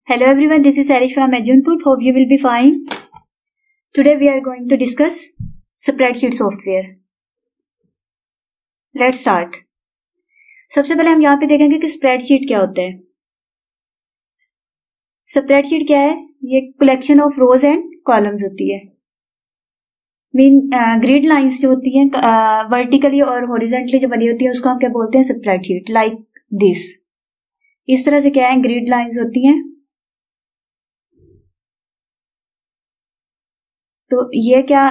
Hello everyone, this is Arish from Edunput. Hope you will be fine. Today we are going to discuss spreadsheet software. Let's start. सबसे पहले हम यहाँ पे देखेंगे कि spreadsheet क्या होता है. स्प्रेडशीट क्या है? ये collection of rose and columns होती है. मीन ग्रिड लाइंस जो होती हैं वर्टिकली और हॉरिजॉन्टली जो बनी होती है उसको हम क्या बोलते हैं? स्प्रेडशीट. Like this. इस तरह से क्या है? ग्रिड लाइंस होती हैं. तो ये क्या,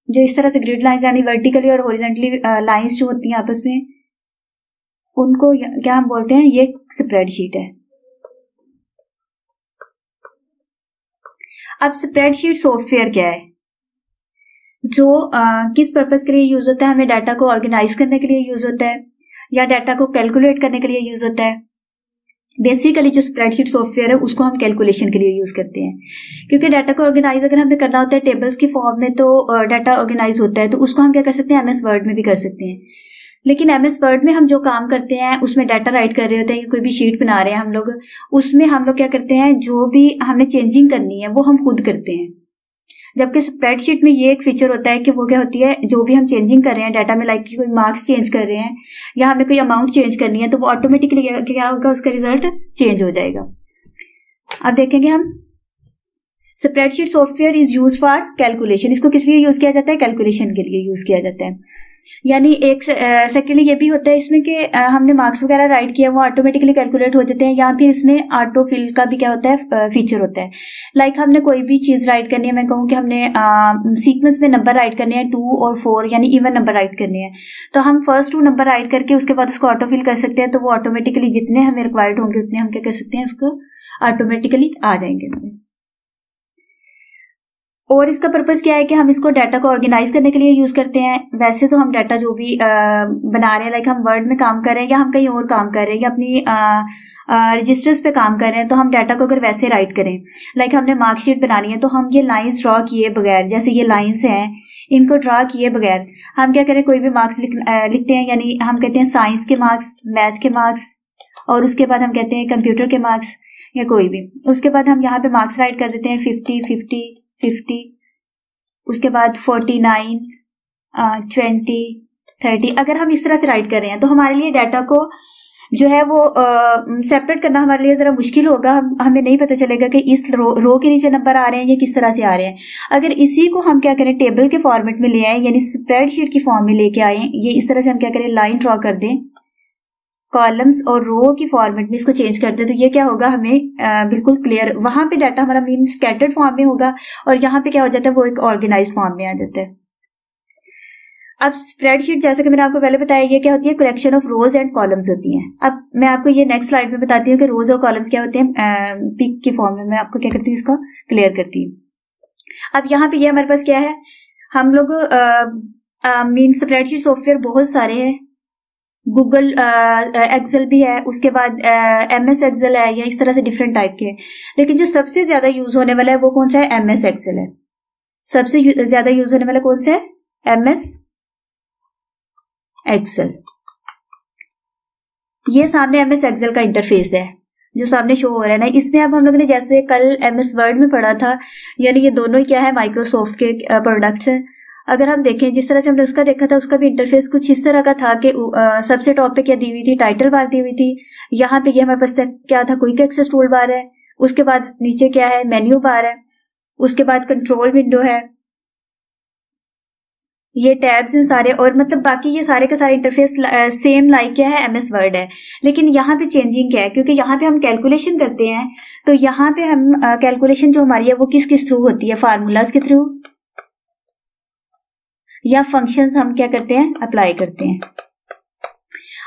जो इस तरह से ग्रिड लाइंस यानी वर्टिकली और हॉरिजॉन्टली लाइंस जो होती हैं आपस में, उनको क्या हम बोलते हैं? ये स्प्रेडशीट है. अब स्प्रेडशीट सॉफ्टवेयर क्या है? जो किस पर्पस के लिए यूज होता है? हमें डाटा को ऑर्गेनाइज करने के लिए यूज होता है या डाटा को कैलकुलेट करने के लिए यूज होता है. बेसिकली जो स्प्रेडशीट सॉफ्टवेयर है उसको हम कैलकुलेशन के लिए यूज करते हैं, क्योंकि डाटा को ऑर्गेनाइज अगर हमें करना होता है टेबल्स की फॉर्म में तो डाटा ऑर्गेनाइज होता है, तो उसको हम क्या कर सकते हैं? एमएस वर्ड में भी कर सकते हैं. लेकिन एमएस वर्ड में हम जो काम करते हैं उसमें डाटा राइट कर रहे होते हैं, कोई भी शीट बना रहे हैं हम लोग, उसमें हम लोग क्या करते हैं? जो भी हमें चेंजिंग करनी है वो हम खुद करते हैं. जबकि स्प्रेडशीट में ये एक फीचर होता है कि वो क्या होती है, जो भी हम चेंजिंग कर रहे हैं डाटा में, लाइक कोई मार्क्स चेंज कर रहे हैं या हमें कोई अमाउंट चेंज करनी है, तो वो ऑटोमेटिकली क्या होगा? उसका रिजल्ट चेंज हो जाएगा. अब देखेंगे हम spreadsheet software is use for calculation. इसको किस लिए यूज किया जाता है? कैलकुलेशन के लिए यूज किया जाता है. यानी एक सेकेंडली ये भी होता है इसमें कि हमने मार्क्स वगैरह राइट किया वो ऑटोमेटिकली कैलकुलेट हो जाते हैं. या फिर इसमें ऑटो फिल का भी क्या होता है? फीचर होता है. लाइक हमने कोई भी चीज राइट करनी है, मैं कहूँ कि हमने सीक्वेंस में नंबर राइट करने हैं 2 और 4 यानी इवन नंबर राइट करने हैं, तो हम फर्स्ट 2 नंबर राइट करके उसके बाद उसको ऑटो फिल कर सकते हैं. तो वो ऑटोमेटिकली जितने हमें रिक्वायर्ड होंगे उतने हम क्या कर सकते हैं? उसको ऑटोमेटिकली आ जाएंगे. और इसका पर्पस क्या है कि हम इसको डाटा को ऑर्गेनाइज करने के लिए यूज करते हैं. वैसे तो हम डाटा जो भी बना रहे हैं, लाइक हम वर्ड में काम कर रहे हैं या हम कहीं और काम कर रहे हैं या अपनी रजिस्टर्स पे काम कर रहे हैं, तो हम डाटा को अगर वैसे राइट करें, लाइक हमने मार्कशीट बनानी है, तो हम ये लाइंस ड्रॉ किए बगैर, जैसे ये लाइंस हैं इनको ड्रॉ किए बगैर हम क्या करें? कोई भी मार्क्स लिखते हैं, यानी हम कहते हैं साइंस के मार्क्स, मैथ के मार्क्स, और उसके बाद हम कहते हैं कंप्यूटर के मार्क्स या कोई भी. उसके बाद हम यहाँ पे मार्क्स राइट कर देते हैं 50, 50, 50, उसके बाद 49, 20, 30. अगर हम इस तरह से राइट कर रहे हैं तो हमारे लिए डाटा को जो है वो सेपरेट करना हमारे लिए जरा मुश्किल होगा. हमें नहीं पता चलेगा कि इस रो के नीचे नंबर आ रहे हैं या किस तरह से आ रहे हैं. अगर इसी को हम क्या करें? टेबल के फॉर्मेट में ले आए, यानी स्प्रेडशीट की फॉर्म में लेके आए, ये इस तरह से हम क्या करें? लाइन ड्रॉ कर दें, कॉलम्स और रो की फॉर्मेट में इसको चेंज कर दे, तो ये क्या होगा? हमें बिल्कुल क्लियर, वहां पे डाटा हमारा मीन स्कैटर्ड फॉर्म में होगा और यहाँ पे क्या हो जाता है? वो एक ऑर्गेनाइज फॉर्म में आ जाता है. अब स्प्रेडशीट जैसे कि मैंने आपको पहले बताया, ये क्या होती है? Collection of rose and columns होती हैं. अब मैं आपको ये नेक्स्ट स्लाइड में बताती हूँ कि रोज और कॉलम्स क्या होते हैं. पिक की फॉर्म में मैं आपको क्या करती हूँ? इसको क्लियर करती हूँ. अब यहाँ पे ये हमारे पास क्या है? हम लोग मीन स्प्रेडशीट सॉफ्टवेयर बहुत सारे हैं. गूगल एक्सेल भी है, उसके बाद एमएस एक्सेल है, या इस तरह से डिफरेंट टाइप के. लेकिन जो सबसे ज्यादा यूज होने वाला है वो कौन सा है? एमएस एक्सेल है. सबसे ज्यादा यूज होने वाला कौन सा है? MS Excel. ये सामने एमएस एक्सेल का इंटरफेस है जो सामने शो हो रहा है ना. इसमें अब हम लोगों ने जैसे कल एमएस वर्ड में पढ़ा था, यानी ये दोनों ही क्या है? माइक्रोसॉफ्ट के प्रोडक्ट्स हैं. अगर हम देखें जिस तरह से हमने उसका देखा था, उसका भी इंटरफेस कुछ इस तरह का था कि सबसे टॉप पे क्या दी हुई थी? टाइटल बार दी हुई थी. यहाँ पे ये हमारे पास क्या था? क्विक एक्सेस टूल बार है. उसके बाद नीचे क्या है? मेन्यू बार है. उसके बाद कंट्रोल विंडो है. ये टैब्स हैं सारे, और मतलब बाकी ये सारे के सारे इंटरफेस सेम लाइक क्या है? एमएस वर्ड है. लेकिन यहाँ पे चेंजिंग क्या है? क्योंकि यहाँ पे हम कैलकुलेशन करते हैं, तो यहाँ पे हम कैलकुलेशन जो हमारी है वो किस किस थ्रू होती है? फार्मूलाज के थ्रू या फंक्शंस हम क्या करते हैं? अप्लाई करते हैं.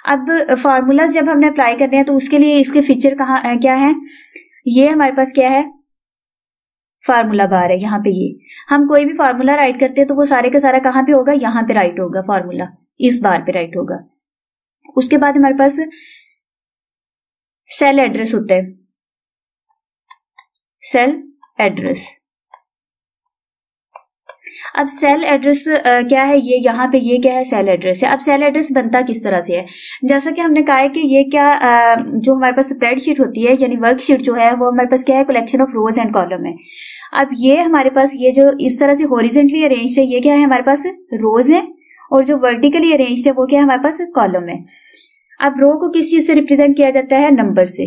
अब फार्मूलाज जब हमने अप्लाई करते हैं तो उसके लिए इसके फीचर क्या है? ये हमारे पास क्या है? फार्मूला बार है. यहाँ पे ये हम कोई भी फार्मूला राइट करते हैं तो वो सारे का सारा कहाँ पे होगा? यहाँ पे राइट होगा. फार्मूला इस बार पे राइट होगा. उसके बाद हमारे पास सेल एड्रेस होता है. सेल एड्रेस अब सेल एड्रेस क्या है, ये यहाँ पे ये क्या है, सेल एड्रेस है। अब सेल एड्रेस बनता किस तरह से है, जैसा कि हमने कहा है कि ये क्या जो हमारे पास स्प्रेडशीट होती है यानी वर्कशीट जो है वो हमारे पास क्या है, collection of rose and column है। अब ये हमारे पास ये जो इस तरह से हॉरिजेंटली अरेंज्ड है ये क्या है, हमारे पास रोज है, और जो वर्टिकली अरेंज्ड है वो क्या है, हमारे पास कॉलम है। अब रो को किस चीज से रिप्रेजेंट किया जाता है, नंबर से,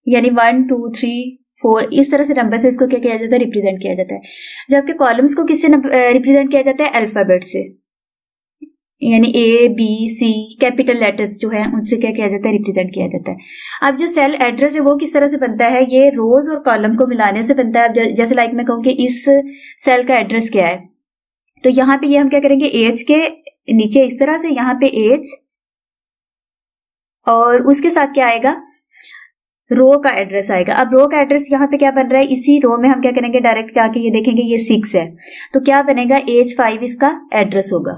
यानी 1 2 3 4 इस तरह से नंबर से इसको क्या किया जाता है, रिप्रेजेंट किया जाता है। जबकि कॉलम्स को किससे रिप्रेजेंट किया जाता है, अल्फाबेट से, यानी A B C capital letters जो है उनसे क्या किया जाता है, रिप्रेजेंट किया जाता है। अब जो सेल एड्रेस है वो किस तरह से बनता है, ये रोज और कॉलम को मिलाने से बनता है। जैसे लाइक मैं कहूँ कि इस सेल का एड्रेस क्या है, तो यहाँ पे ये हम क्या करेंगे, एज के नीचे इस तरह से यहाँ पे एज, और उसके साथ क्या आएगा, रो का एड्रेस आएगा। अब रो का एड्रेस यहाँ पे क्या बन रहा है, इसी रो में हम क्या करेंगे, डायरेक्ट जाके ये देखेंगे ये 6 है, तो क्या बनेगा, एज 5 इसका एड्रेस होगा।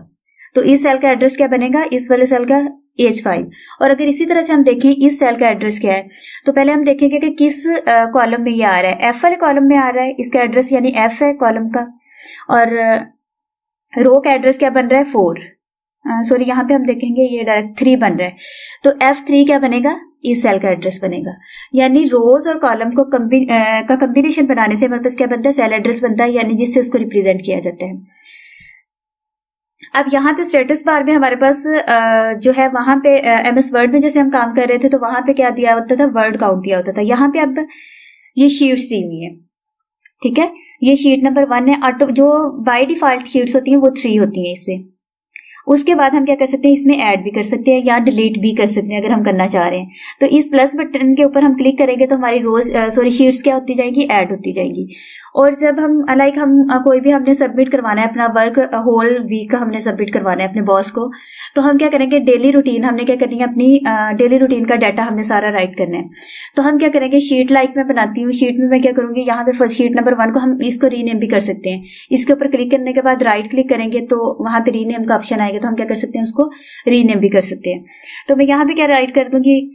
तो इस सेल का एड्रेस क्या बनेगा, इस वाले सेल का एज 5। और अगर इसी तरह से हम देखें इस सेल का एड्रेस क्या है, तो पहले हम देखेंगे कि किस कॉलम में ये आ रहा है, एफ वाले कॉलम में आ रहा है इसका एड्रेस, यानी एफ है कॉलम का, और रो का एड्रेस क्या बन रहा है, 4, सॉरी यहाँ पे हम देखेंगे ये डायरेक्ट 3 बन रहा है, तो F3 क्या बनेगा, इस सेल का एड्रेस बनेगा। यानी रोज और कॉलम को का कॉम्बिनेशन बनाने से हमारे पास क्या बनता है, सेल एड्रेस बनता है, यानी जिससे उसको रिप्रेजेंट किया जाता है। अब यहाँ पे स्टेटस बार में हमारे पास जो है वहां पे MS वर्ड में जैसे हम काम कर रहे थे तो वहां पे क्या दिया होता था, वर्ड काउंट दिया होता था। यहाँ पे अब ये शीट्स दी हुई है, ठीक है, ये शीट नंबर 1 है, जो बाय डिफॉल्ट शीट्स होती हैं वो 3 होती हैं इसमें। उसके बाद हम क्या कर सकते हैं, इसमें ऐड भी कर सकते हैं या डिलीट भी कर सकते हैं अगर हम करना चाह रहे हैं। तो इस प्लस बटन के ऊपर हम क्लिक करेंगे तो हमारी शीट्स क्या होती जाएगी, ऐड होती जाएगी। और जब हम हम कोई भी हमने सबमिट करवाना है अपना वर्क, होल वीक का हमने सबमिट करवाना है अपने बॉस को, तो हम क्या करेंगे, डेली रूटीन हमने क्या करनी है, अपनी डेली रूटीन का डाटा हमने सारा राइट करना है। तो हम क्या करेंगे, शीट लाइक मैं बनाती हूँ, शीट में मैं क्या करूंगी, यहाँ पे फर्स्ट शीट नंबर 1 को हम इसको रीनेम भी कर सकते हैं। इसके ऊपर क्लिक करने के बाद राइट क्लिक करेंगे तो वहां पे रीनेम का ऑप्शन आएगा, तो हम क्या कर सकते हैं, उसको रीनेम भी कर सकते हैं। तो मैं यहाँ पे क्या राइट कर दूंगी,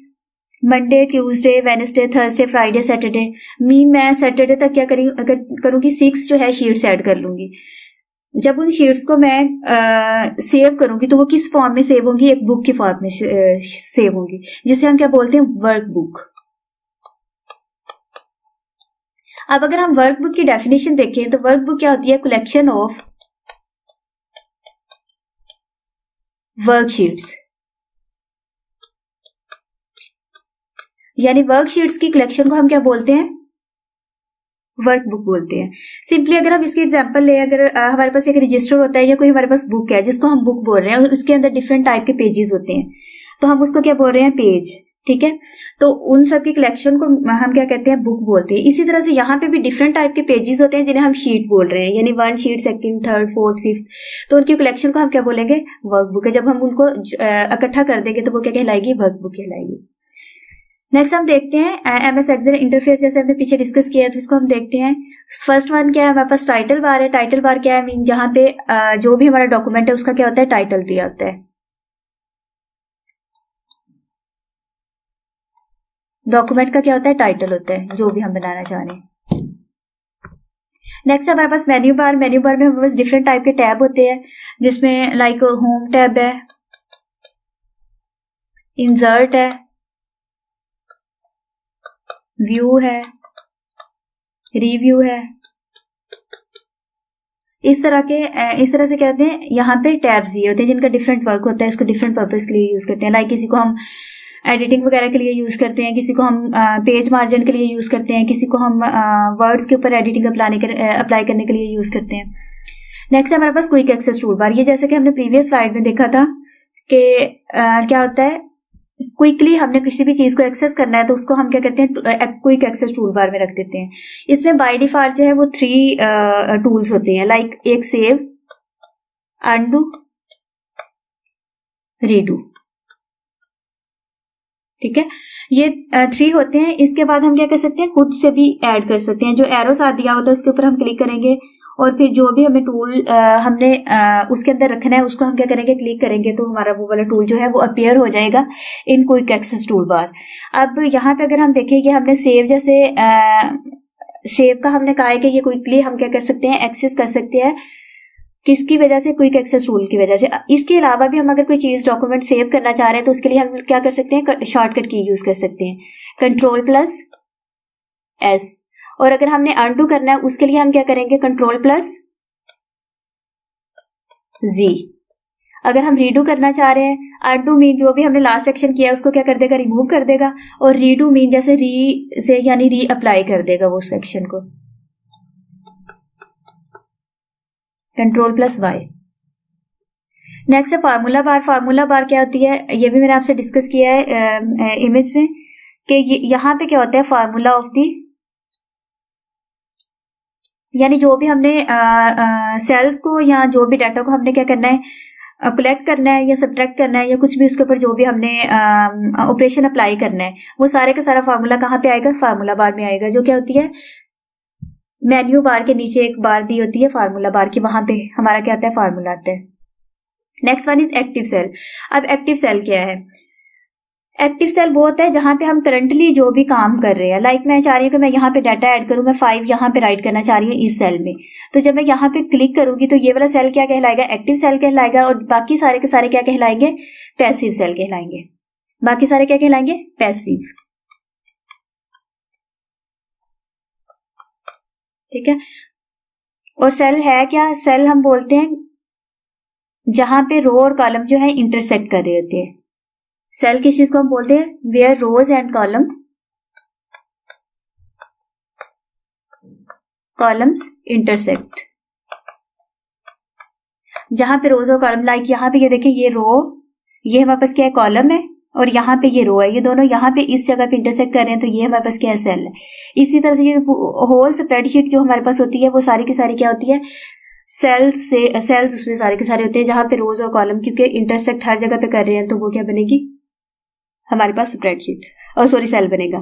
Monday Tuesday Wednesday Thursday Friday Saturday. मैं सैटरडे तक क्या करूंगी, 6 जो है शीट्स ऐड कर लूंगी। जब उन शीट्स को मैं सेव करूंगी तो वो किस फॉर्म में सेव होंगी, एक बुक की फॉर्म में सेव होंगी, जिसे हम क्या बोलते हैं, वर्क बुक। अब अगर हम वर्क बुक की डेफिनेशन देखें तो वर्क बुक क्या होती है, कलेक्शन ऑफ वर्कशीट्स, यानी वर्कशीट्स की कलेक्शन को हम क्या बोलते हैं, वर्क बुक बोलते हैं। सिंपली अगर हम इसकी एग्जांपल ले, अगर हमारे पास एक रजिस्टर होता है या कोई हमारे पास बुक है जिसको हम बुक बोल रहे हैं और उसके अंदर डिफरेंट टाइप के पेजेस होते हैं, तो हम उसको क्या बोल रहे हैं, पेज, ठीक है। तो उन सब की कलेक्शन को हम क्या कहते हैं, बुक बोलते हैं। इसी तरह से यहाँ पे भी डिफरेंट टाइप के पेजेस होते हैं जिन्हें हम शीट बोल रहे हैं, यानी 1 sheet, 2nd, 3rd, 4th, 5th, तो उनकी कलेक्शन को हम क्या बोलेंगे, वर्क बुक है। जब हम उनको इकट्ठा कर देंगे तो वो क्या कहलाएगी, वर्क बुक कहलाएगी। नेक्स्ट हम देखते हैं MS एक्सेल इंटरफेस, जैसे हमने पीछे डिस्कस किया है तो इसको हम देखते हैं। फर्स्ट वन क्या है, हमारे पास टाइटल बार है। टाइटल बार क्या है, मीन जहां पे जो भी हमारा डॉक्यूमेंट है उसका क्या होता है, टाइटल दिया होता है। डॉक्यूमेंट का क्या होता है, टाइटल होता है, जो भी हम बनाना चाह रहे हैं। नेक्स्ट हमारे पास मेन्यू बार। मेन्यू बार में हमारे पास डिफरेंट टाइप के टैब होते हैं, जिसमें लाइक होम टैब है, इंसर्ट है, व्यू है, रिव्यू है। इस तरह से कहते हैं, यहाँ पे टैब्स दिए होते हैं जिनका डिफरेंट वर्क होता है, इसको डिफरेंट पर्पस के लिए यूज करते हैं। लाइक किसी को हम एडिटिंग वगैरह के लिए यूज करते हैं, किसी को हम पेज मार्जिन के लिए यूज करते हैं, किसी को हम वर्ड्स के ऊपर एडिटिंग अप्लाई करने के लिए यूज करते हैं। नेक्स्ट हमारे पास क्विक एक्सेस टूल बार। ये जैसे कि हमने प्रीवियस स्लाइड में देखा था कि क्या होता है, क्विकली हमने किसी भी चीज को एक्सेस करना है तो उसको हम क्या कहते हैं, क्विक एक्सेस टूल बार में रख देते हैं। इसमें बाय डिफॉल्ट जो है वो 3 टूल्स होते हैं, लाइक एक सेव, अनडू, रीडू, ठीक है। ये 3 होते हैं। इसके बाद हम क्या कर सकते हैं, खुद से भी ऐड कर सकते हैं। जो एरो साथ दिया होता है उसके ऊपर हम क्लिक करेंगे और फिर जो भी हमें टूल हमने उसके अंदर रखना है उसको हम क्या करेंगे, क्लिक करेंगे तो हमारा वो वाला टूल जो है वो अपीयर हो जाएगा in quick access toolbar. अब यहाँ पे अगर हम देखें कि हमने सेव, जैसे सेव का हमने कहा है कि ये क्विकली हम क्या कर सकते हैं, एक्सेस कर सकते हैं किसकी वजह से? क्विक एक्सेस रूल की वजह से। इसके अलावा भी हम अगर कोई चीज डॉक्यूमेंट सेव करना चाह रहे हैं तो उसके लिए हम क्या कर सकते हैं? शॉर्टकट की यूज कर सकते हैं, Ctrl+S। और अगर हमने अनडू करना है उसके लिए हम क्या करेंगे? Ctrl+Z। अगर हम रीडू करना चाह रहे हैं, अनडू मीन जो भी हमने लास्ट एक्शन किया है उसको क्या कर देगा? रिमूव कर देगा। और रीडू मीन जैसे री से यानी री अप्लाई कर देगा वो सेक्शन को, Ctrl+Y। नेक्स्ट है फार्मूला बार। फार्मूला बार क्या होती है? ये भी मैंने आपसे डिस्कस किया है इमेज में कि यहाँ पे क्या होता है? फार्मूला ऑफ दी, यानी जो भी हमने सेल्स को या जो भी डाटा को हमने क्या करना है? कलेक्ट करना है या सब्ट्रैक्ट करना है या कुछ भी उसके ऊपर जो भी हमने ऑपरेशन अप्लाई करना है, वो सारे का सारा फार्मूला कहाँ पे आएगा? फार्मूला बार में आएगा, जो क्या होती है? मेन्यू बार के नीचे एक बार दी होती है फार्मूला बार की, वहां पे हमारा क्या आता है? फार्मूला आता है। Next one is active cell. अब एक्टिव सेल क्या है? एक्टिव सेल वो होता है जहां पे हम करंटली जो भी काम कर रहे हैं, लाइक मैं चाह रही हूँ कि मैं यहाँ पे डाटा ऐड करूँ, मैं 5 यहाँ पे राइट करना चाह रही हूँ इस सेल में, तो जब मैं यहाँ पे क्लिक करूंगी तो ये वाला सेल क्या कहलाएगा? एक्टिव सेल कहलाएगा। और बाकी सारे के सारे क्या कहलाएंगे? पैसिव सेल कहलाएंगे। बाकी सारे क्या कहलाएंगे? पैसिव। ठीक है। और सेल है क्या? सेल हम बोलते हैं जहां पे रो और कॉलम जो है इंटरसेक्ट कर रहे होते हैं। सेल किस चीज को हम बोलते हैं? Where rows and columns intersect. जहां पे रोज और कॉलम, लाइक यहाँ पे ये देखिए, ये रो, ये हमारे पास क्या है? कॉलम है, और यहाँ पे ये रो है, ये दोनों यहाँ पे इस जगह पे इंटरसेक्ट कर रहे हैं, तो ये हमारे पास क्या है? सेल है। इसी तरह से ये होल स्प्रेडशीट जो हमारे पास होती है वो सारी की सारी क्या होती है? सेल्स उसमें सारे के सारे होते हैं जहां पे रोज और कॉलम क्योंकि इंटरसेक्ट हर जगह पे कर रहे हैं, तो वो क्या बनेगी? हमारे पास स्प्रेडशीट, और सॉरी सेल बनेगा।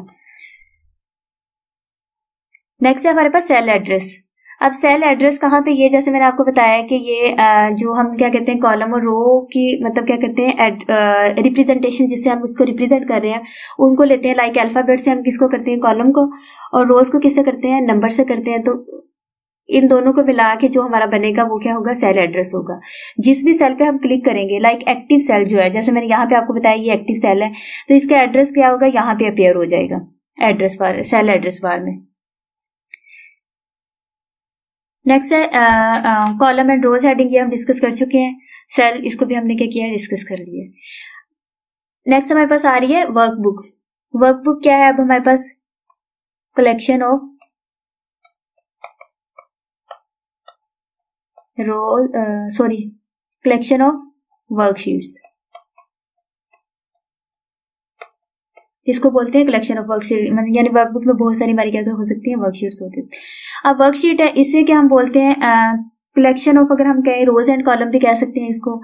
नेक्स्ट है हमारे पास सेल एड्रेस। अब सेल एड्रेस कहाँ पे? ये जैसे मैंने आपको बताया कि ये जो हम क्या कहते हैं? कॉलम और रो की मतलब क्या कहते हैं? रिप्रेजेंटेशन, जिससे हम उसको रिप्रेजेंट कर रहे हैं उनको लेते हैं। लाइक अल्फाबेट से हम किसको करते हैं? कॉलम को। और रोज को किससे करते हैं? नंबर से करते हैं। तो इन दोनों को मिला के जो हमारा बनेगा वो क्या होगा? सेल एड्रेस होगा। जिस भी सेल पे हम क्लिक करेंगे, लाइक एक्टिव सेल जो है, जैसे मैंने यहाँ पे आपको बताया ये एक्टिव सेल है, तो इसका एड्रेस क्या होगा? यहाँ पे अपेयर हो जाएगा address bar, cell address bar में। नेक्स्ट है कॉलम एंड रोज हेडिंग, ये हम डिस्कस कर चुके हैं। सेल, इसको भी हमने क्या किया? डिस्कस कर लिया। नेक्स्ट हमारे पास आ रही है वर्कबुक। वर्कबुक क्या है? अब हमारे पास collection of collection of worksheets, इसको बोलते हैं कलेक्शन ऑफ वर्कशीट। यानी वर्कबुक में बहुत सारी हमारी क्या हो सकती है? वर्कशीट्स होती है। अब वर्कशीट है, इससे क्या हम बोलते हैं? कलेक्शन ऑफ, अगर हम कहें रोज एंड कॉलम भी कह सकते हैं इसको,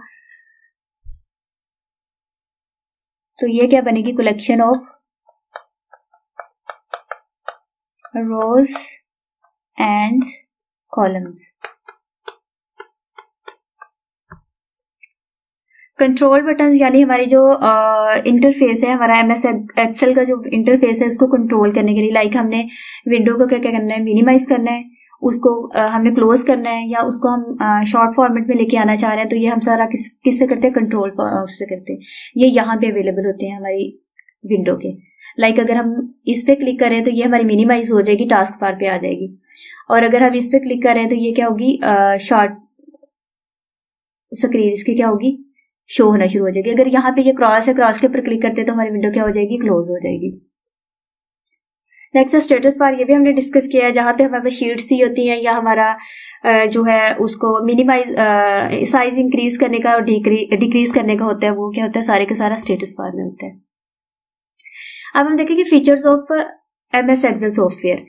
तो ये क्या बनेगी? Collection of rose and columns. Control button यानी हमारी जो इंटरफेस है, हमारा एमएस एक्सेल का जो इंटरफेस है उसको कंट्रोल करने के लिए, लाइक हमने विंडो को क्या क्या करना है? मिनिमाइज करना है, उसको हमने क्लोज करना है, या उसको हम शॉर्ट फॉर्मेट में लेके आना चाह रहे हैं, तो ये हम सारा किससे करते हैं? कंट्रोल से करते हैं। ये यहाँ पे अवेलेबल होते हैं हमारी विंडो के। लाइक अगर हम इस पे क्लिक करें तो ये हमारी मिनिमाइज हो जाएगी, टास्क बार पे आ जाएगी। और अगर हम इस पे क्लिक करें तो ये क्या होगी? शॉर्ट स्क्रीन इसकी क्या होगी? शो होना शुरू हो जाएगी। अगर यहाँ पे ये क्रॉस है, क्रॉस के ऊपर क्लिक करते हैं तो हमारी विंडो क्या हो जाएगी? क्लोज हो जाएगी। नेक्स्ट स्टेटस बार, ये भी हमने डिस्कस किया है, जहां पे हमारे पास शीट्स ही होती हैं, या हमारा जो है उसको मिनिमाइज साइज इंक्रीज करने का और डिक्रीज करने का होता है, वो क्या होता है? सारे का सारा स्टेटस बार में होता है। अब हम देखेंगे features of MS Excel software.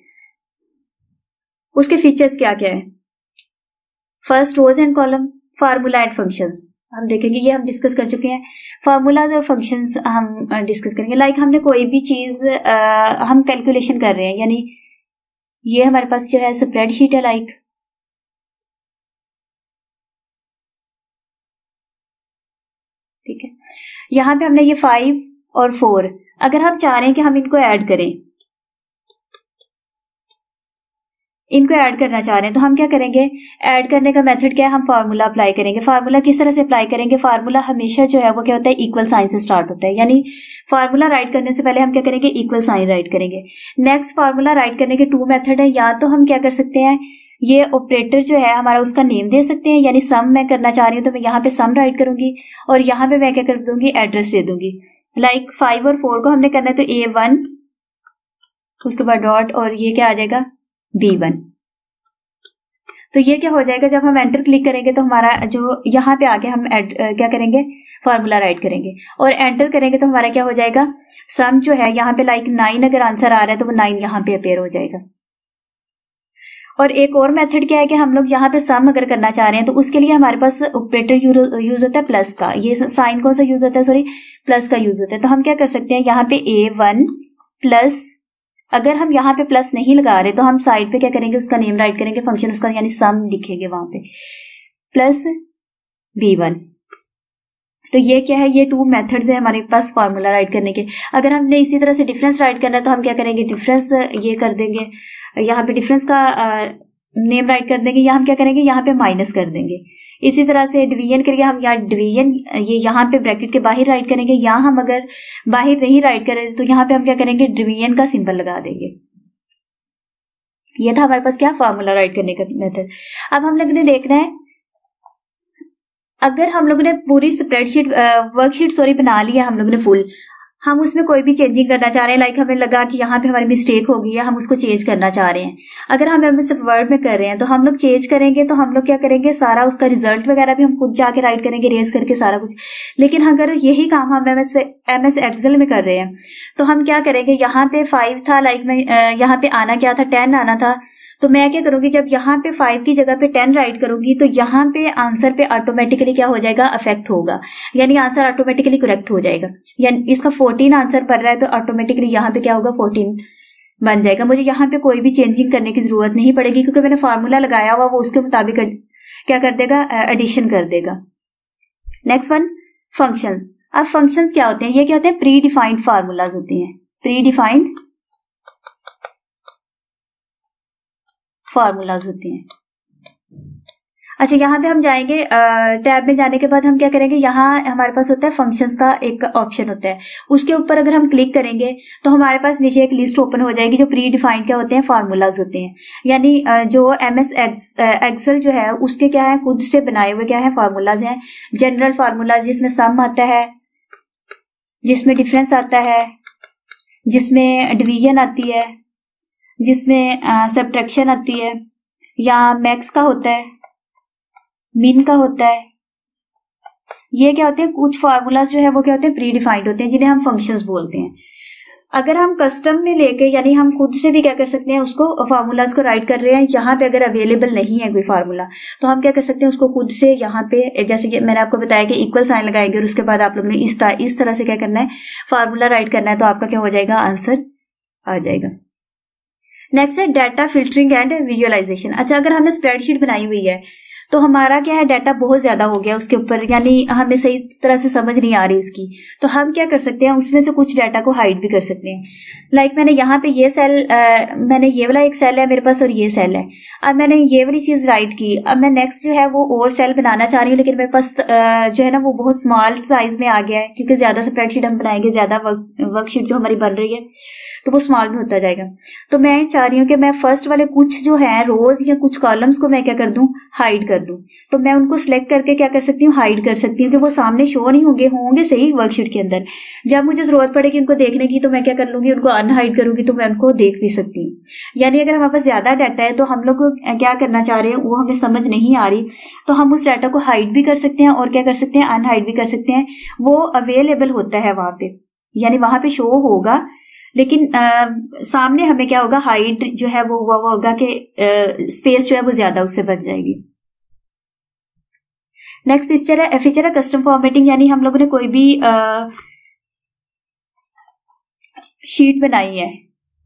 उसके फीचर्स क्या क्या है? First, rows and column, formula and functions हम देखेंगे, ये हम डिस्कस कर चुके हैं। फार्मूलाज और फंक्शंस हम डिस्कस करेंगे। लाइक हमने कोई भी चीज हम कैलकुलेशन कर रहे हैं, यानी ये हमारे पास जो है स्प्रेडशीट है, लाइक ठीक है। यहाँ पे हमने ये 5 और 4, अगर हम चाह रहे हैं कि हम इनको ऐड करें, इनको ऐड करना चाह रहे हैं, तो हम क्या करेंगे, ऐड करने का मेथड क्या है, हम फार्मूला अप्लाई करेंगे। फार्मूला किस तरह से अप्लाई करेंगे, फार्मूला हमेशा जो है वो क्या होता है, इक्वल साइन से स्टार्ट होता है। यानी फार्मूला राइट करने से पहले हम क्या करेंगे, इक्वल साइन राइट करेंगे। नेक्स्ट फार्मूला राइट करने के 2 मेथड है, या तो हम क्या कर सकते हैं, ये ऑपरेटर जो है हमारा उसका नेम दे सकते हैं, यानी सम मैं करना चाह रही हूँ तो मैं यहाँ पे सम राइट करूंगी और यहाँ पे मैं क्या कर दूंगी, एड्रेस दे दूंगी। लाइक 5 और 4 को हमने करना है तो A1, उसके बाद डॉट, और ये क्या आ जाएगा, B1। तो ये क्या हो जाएगा, जब हम एंटर क्लिक करेंगे तो हमारा जो यहाँ पे आके हम क्या करेंगे, फार्मूला राइट करेंगे और एंटर करेंगे तो हमारा क्या हो जाएगा, सम जो है यहाँ पे लाइक 9 अगर आंसर आ रहा है तो वो 9 यहाँ पे अपेयर हो जाएगा। और एक और मेथड क्या है कि हम लोग यहाँ पे सम अगर करना चाह रहे हैं तो उसके लिए हमारे पास ऑपरेटर यूज होता है प्लस का। ये साइन कौन सा यूज होता है, सॉरी, प्लस का यूज होता है। तो हम क्या कर सकते हैं, यहाँ पे A1 प्लस, अगर हम यहाँ पे प्लस नहीं लगा रहे तो हम साइड पे क्या करेंगे, उसका नेम राइट करेंगे, फंक्शन उसका यानी सम लिखेंगे वहां पे, प्लस B1। तो ये क्या है, ये 2 मेथड्स है हमारे पास फार्मूला राइट करने के। अगर हमने इसी तरह से डिफरेंस राइट करना है तो हम क्या करेंगे, डिफरेंस ये कर देंगे, यहाँ पे डिफरेंस का नेम राइट कर देंगे, या हम क्या करेंगे, यहाँ पे माइनस कर देंगे। इसी तरह से डिवीजन के लिए हम यहाँ डिवीजन ये यहाँ पे ब्रैकेट के बाहर राइट करेंगे, या हम अगर बाहर नहीं राइट करें तो यहाँ पे हम क्या करेंगे, डिवीजन का सिंबल लगा देंगे। ये था हमारे पास क्या, फार्मूला राइट करने का मेथड। अब हम लोग ने देखना है, अगर हम लोगों ने पूरी स्प्रेडशीट वर्कशीट बना ली है हम लोगों ने फुल, हम उसमें कोई भी चेंजिंग करना चाह रहे हैं, लाइक हमें लगा कि यहाँ पे हमारी मिस्टेक हो गई है, हम उसको चेंज करना चाह रहे हैं। अगर हम सिर्फ वर्ड में कर रहे हैं तो हम लोग चेंज करेंगे तो हम लोग क्या करेंगे, सारा उसका रिजल्ट वगैरह भी हम खुद जाके राइट करेंगे, रेज करके सारा कुछ। लेकिन अगर यही काम हम MS एक्सेल में कर रहे हैं तो हम क्या करेंगे, यहाँ पे 5 था, लाइक मैं यहाँ पे आना क्या था, 10 आना था, तो मैं क्या करूंगी, जब यहाँ पे 5 की जगह पे 10 राइट करूंगी तो यहाँ पे आंसर पे ऑटोमेटिकली क्या हो जाएगा, अफेक्ट होगा, यानी आंसर ऑटोमेटिकली करेक्ट हो जाएगा। यानी इसका 14 आंसर पड़ रहा है तो ऑटोमेटिकली यहाँ पे क्या होगा, 14 बन जाएगा। मुझे यहाँ पे कोई भी चेंजिंग करने की जरूरत नहीं पड़ेगी क्योंकि मैंने फार्मूला लगाया हुआ, वो उसके मुताबिक क्या कर देगा, एडिशन कर देगा। Next one, functions. अब फंक्शंस क्या होते हैं, ये क्या होते हैं, प्री डिफाइंड फार्मूलाज होती हैं, प्री डिफाइंड फार्मूलाज होती हैं। अच्छा, यहाँ पे हम जाएंगे, टैब में जाने के बाद हम क्या करेंगे, यहाँ हमारे पास होता है फंक्शंस का एक ऑप्शन होता है, उसके ऊपर अगर हम क्लिक करेंगे तो हमारे पास नीचे एक लिस्ट ओपन हो जाएगी जो प्री डिफाइंड क्या होते हैं, फार्मूलाज होते हैं। यानी जो MS एक्सेल जो है उसके क्या है, खुद से बनाए हुए क्या है, फार्मूलाज हैं। जनरल फार्मूलाज जिसमें सम आता है, जिसमें डिफरेंस आता है, जिसमें डिवीजन आती है, जिसमें सब्ट्रैक्शन आती है, या मैक्स का होता है, मिन का होता है। ये क्या होते हैं, कुछ फार्मूलाज जो है वो क्या होते हैं, प्री डिफाइंड होते हैं, जिन्हें हम फंक्शंस बोलते हैं। अगर हम कस्टम में लेके, यानी हम खुद से भी क्या कर सकते हैं, उसको फार्मूलाज को राइट कर रहे हैं, यहाँ पे अगर अवेलेबल नहीं है कोई फार्मूला तो हम क्या कर सकते हैं, उसको खुद से यहाँ पे, जैसे कि मैंने आपको बताया कि इक्वल साइन लगाएंगे और उसके बाद आप लोगों ने इस तरह से क्या करना है, फार्मूला राइट करना है, तो आपका क्या हो जाएगा, आंसर आ जाएगा। नेक्स्ट है डाटा फिल्टरिंग एंड विजुअलाइजेशन। अच्छा, अगर हमने स्प्रेडशीट बनाई हुई है तो हमारा क्या है, डाटा बहुत ज्यादा हो गया उसके ऊपर, यानी हमें सही तरह से समझ नहीं आ रही उसकी, तो हम क्या कर सकते हैं, उसमें से कुछ डाटा को हाइड भी कर सकते हैं। लाइक मैंने यहाँ पे ये सेल, मैंने ये वाला एक सेल है मेरे पास और ये सेल है, अब मैंने ये वाली चीज राइट की, अब मैं नेक्स्ट जो है वो और सेल बनाना चाह रही हूँ, लेकिन मेरे पास जो है ना वो बहुत स्मॉल साइज में आ गया है, क्योंकि ज्यादा स्प्रेडशीट हम बनाएंगे, ज्यादा वर्कशीट जो हमारी बन रही है तो वो स्मॉल में होता जाएगा। तो मैं चाह रही हूँ कि मैं फर्स्ट वाले कुछ जो है रोज या कुछ कॉलम्स को मैं क्या कर दूं, हाइड कर दूं। तो मैं उनको सिलेक्ट करके क्या कर सकती हूँ, हाइड कर सकती हूँ कि वो सामने शो नहीं होंगे सही वर्कशीट के अंदर। जब मुझे जरूरत पड़ेगी उनको देखने की तो मैं क्या कर लूंगी, उनको अनहाइड करूंगी, तो मैं उनको देख भी सकती हूँ। यानी अगर हमारे पास ज्यादा डाटा है तो हम लोग क्या करना चाह रहे हैं वो हमें समझ नहीं आ रही, तो हम उस डाटा को हाइड भी कर सकते हैं और क्या कर सकते हैं, अनहाइड भी कर सकते हैं। वो अवेलेबल होता है वहां पे, यानी वहां पे शो होगा, लेकिन सामने हमें क्या होगा, हाइट जो है वो होगा कि स्पेस जो है वो ज्यादा उससे बच जाएगी। नेक्स्ट फीचर है कस्टम फॉर्मेटिंग, यानी हम लोगों ने कोई भी शीट बनाई है,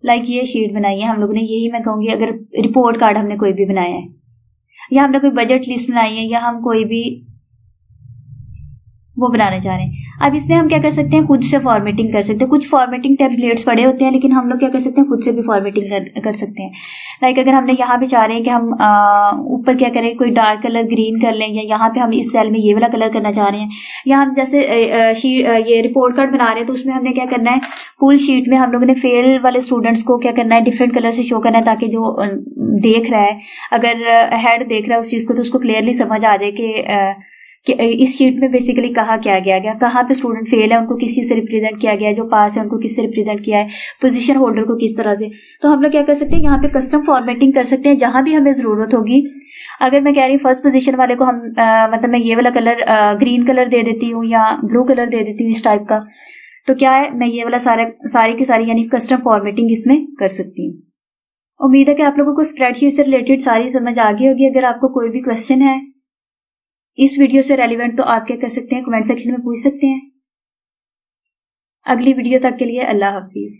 लाइक ये शीट बनाई है हम लोगों ने, यही मैं कहूंगी, अगर रिपोर्ट कार्ड हमने कोई भी बनाया है, या हमने कोई बजट लिस्ट बनाई है, या हम कोई भी वो बनाना चाह रहे हैं। अब इसमें हम क्या कर सकते हैं, खुद से फॉर्मेटिंग कर सकते हैं। कुछ फॉर्मेटिंग टेम्पलेट्स पड़े होते हैं, लेकिन हम लोग क्या कर सकते हैं, खुद से भी फॉर्मेटिंग कर सकते हैं। लाइक अगर हमने यहाँ पे चाह रहे हैं कि हम ऊपर क्या करें, कोई डार्क कलर ग्रीन कर लें, या यहाँ पे हम इस सेल में ये वाला कलर करना चाह रहे हैं, या हम जैसे ये रिपोर्ट कार्ड बना रहे हैं, तो उसमें हमने क्या करना है, फुल शीट में हम लोगों ने फेल वाले स्टूडेंट्स को क्या करना है, डिफरेंट कलर से शो करना है, ताकि जो देख रहा है, अगर हेड देख रहा है उस चीज को, तो उसको क्लियरली समझ आ जाए कि इस शीट में बेसिकली कहा क्या गया, कहाँ पे स्टूडेंट फेल है, उनको किस चीज से रिप्रेजेंट किया गया है, जो पास है उनको किस से रिप्रेजेंट किया है, पोजीशन होल्डर को किस तरह से। तो हम लोग क्या कर सकते हैं, यहाँ पे कस्टम फॉर्मेटिंग कर सकते हैं जहां भी हमें जरूरत होगी। अगर मैं कह रही हूँ फर्स्ट पोजीशन वाले को हम मतलब मैं ये वाला कलर ग्रीन कलर दे देती हूँ या ब्लू कलर दे देती हूँ इस टाइप का, तो क्या है, मैं ये वाला सारी की सारी यानी कस्टम फॉर्मेटिंग इसमें कर सकती हूँ। उम्मीद है कि आप लोगों को स्प्रेडशीट से रिलेटेड सारी समझ आ गई होगी। अगर आपको कोई भी क्वेश्चन है इस वीडियो से रेलिवेंट, तो आप क्या कर सकते हैं, कमेंट सेक्शन में पूछ सकते हैं। अगली वीडियो तक के लिए अल्लाह हाफिज।